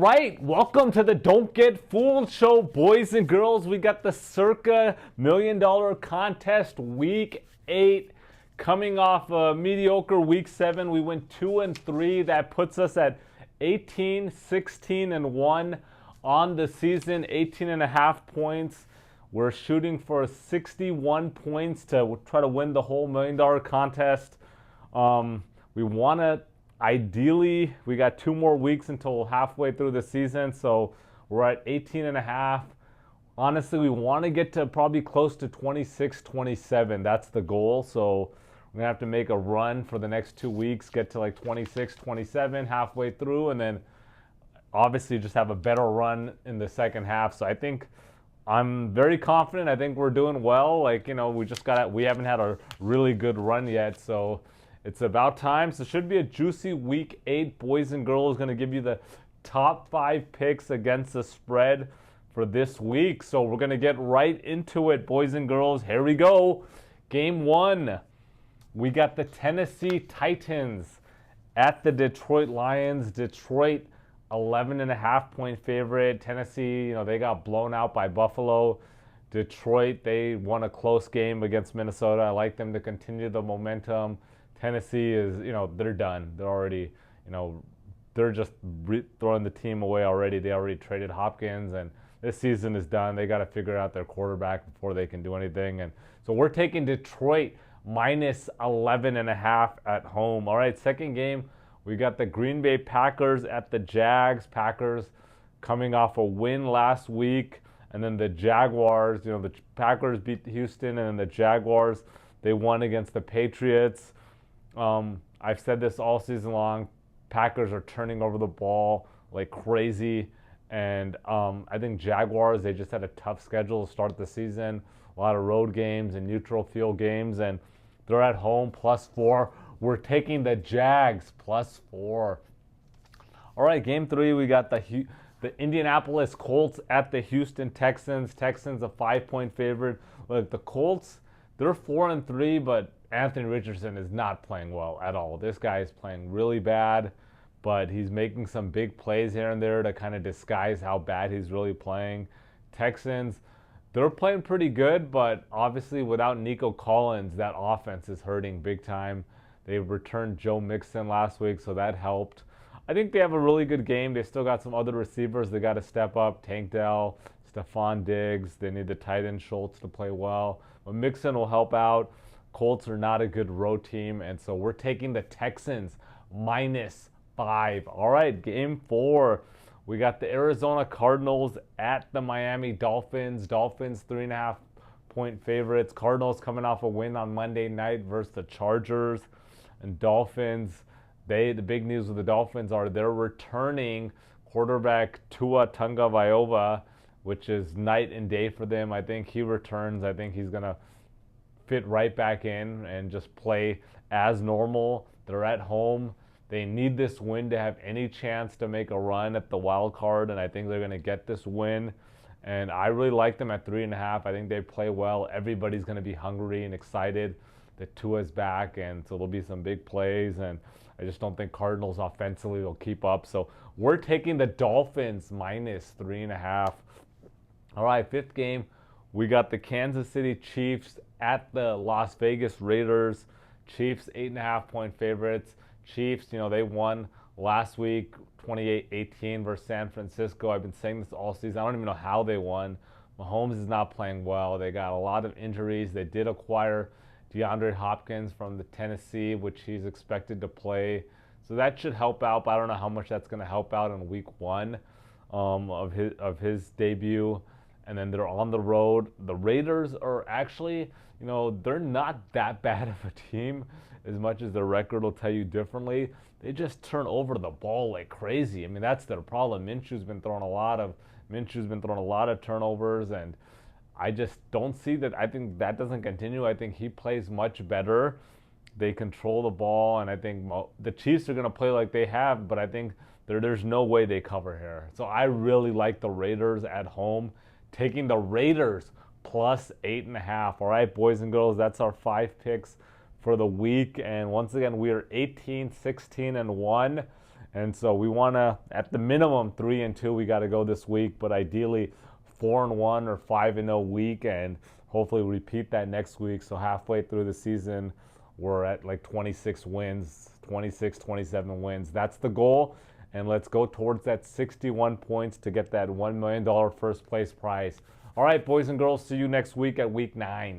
Right, welcome to the Don't Get Fooled show, boys and girls. We got the CIRCA $1 million contest week 8 coming off a mediocre week 7. We went 2-3. That puts us at 18, 16, and 1 on the season, 18.5 points. We're shooting for 61 points to try to win the whole $1 million contest. We want to ideally, we got 2 more weeks until halfway through the season, so we're at 18.5. Honestly, we want to get to probably close to 26, 27. That's the goal. So we're going to have to make a run for the next 2 weeks, get to like 26, 27 halfway through, and then obviously just have a better run in the second half. So I think I'm very confident. I think we're doing well. We haven't had a really good run yet, so it's about time. So it should be a juicy week 8, boys and girls. Going to give you the top 5 picks against the spread for this week. So we're going to get right into it, boys and girls. Here we go. Game 1. We got the Tennessee Titans at the Detroit Lions. Detroit 11.5 point favorite. Tennessee, they got blown out by Buffalo. Detroit, they won a close game against Minnesota. I like them to continue the momentum. Tennessee is, they're done. They're already, they're just throwing the team away already. They already traded Hopkins, and this season is done. They got to figure out their quarterback before they can do anything. And so we're taking Detroit minus 11.5 at home. All right, second game, we got the Green Bay Packers at the Jags. Packers coming off a win last week. And then the Jaguars, the Packers beat Houston, and then the Jaguars, they won against the Patriots. I've said this all season long. Packers are turning over the ball like crazy. And I think Jaguars, they just had a tough schedule to start the season. A lot of road games and neutral field games. And they're at home, +4. We're taking the Jags, +4. All right, game 3, we got the Indianapolis Colts at the Houston Texans. Texans a 5-point favorite. Look, the Colts, they're 4-3, but Anthony Richardson is not playing well at all. This guy is playing really bad, but he's making some big plays here and there to kind of disguise how bad he's really playing. Texans, they're playing pretty good, but obviously without Nico Collins, that offense is hurting big time. They returned Joe Mixon last week, so that helped. I think they have a really good game. They still got some other receivers they got to step up. Tank Dell, Stephon Diggs. They need the tight end Schultz to play well. But Mixon will help out. Colts are not a good road team, and so we're taking the Texans -5. All right, game 4. We got the Arizona Cardinals at the Miami Dolphins. Dolphins 3.5 point favorites. Cardinals coming off a win on Monday night versus the Chargers. And Dolphins, the big news with the Dolphins are they're returning quarterback Tua Tagovailoa, which is night and day for them. I think he returns. I think he's going to fit right back in and just play as normal. They're at home. They need this win to have any chance to make a run at the wild card, and I think they're going to get this win. And I really like them at 3.5. I think they play well. Everybody's going to be hungry and excited that Tua's back, and so there'll be some big plays, and I just don't think Cardinals offensively will keep up. So we're taking the Dolphins -3.5. All right, fifth game, we got the Kansas City Chiefs at the Las Vegas Raiders. Chiefs 8.5 point favorites. Chiefs, they won last week 28-18 versus San Francisco. I've been saying this all season. I don't even know how they won. Mahomes is not playing well. They got a lot of injuries. They did acquire DeAndre Hopkins from the Tennessee, which he's expected to play. So that should help out, but I don't know how much that's going to help out in week 1 of his debut. And then they're on the road. The Raiders are actually, they're not that bad of a team as much as their record will tell you differently. They just turn over the ball like crazy. I mean, that's their problem. Minshew's been throwing a lot of turnovers, and I just don't see that. I think that doesn't continue. I think he plays much better. They control the ball, and I think the Chiefs are going to play like they have, but I think there's no way they cover here. So I really like the Raiders at home. Taking the Raiders +8.5. All right, boys and girls, that's our 5 picks for the week. And once again, we are 18, 16, and 1. And so we want to, at the minimum, 3-2 we got to go this week, but ideally 4-1 or 5-0 week, and hopefully repeat that next week. So halfway through the season, we're at like 26 wins, 26, 27 wins. That's the goal. And let's go towards that 61 points to get that $1 million first place prize. All right, boys and girls, see you next week at week 9.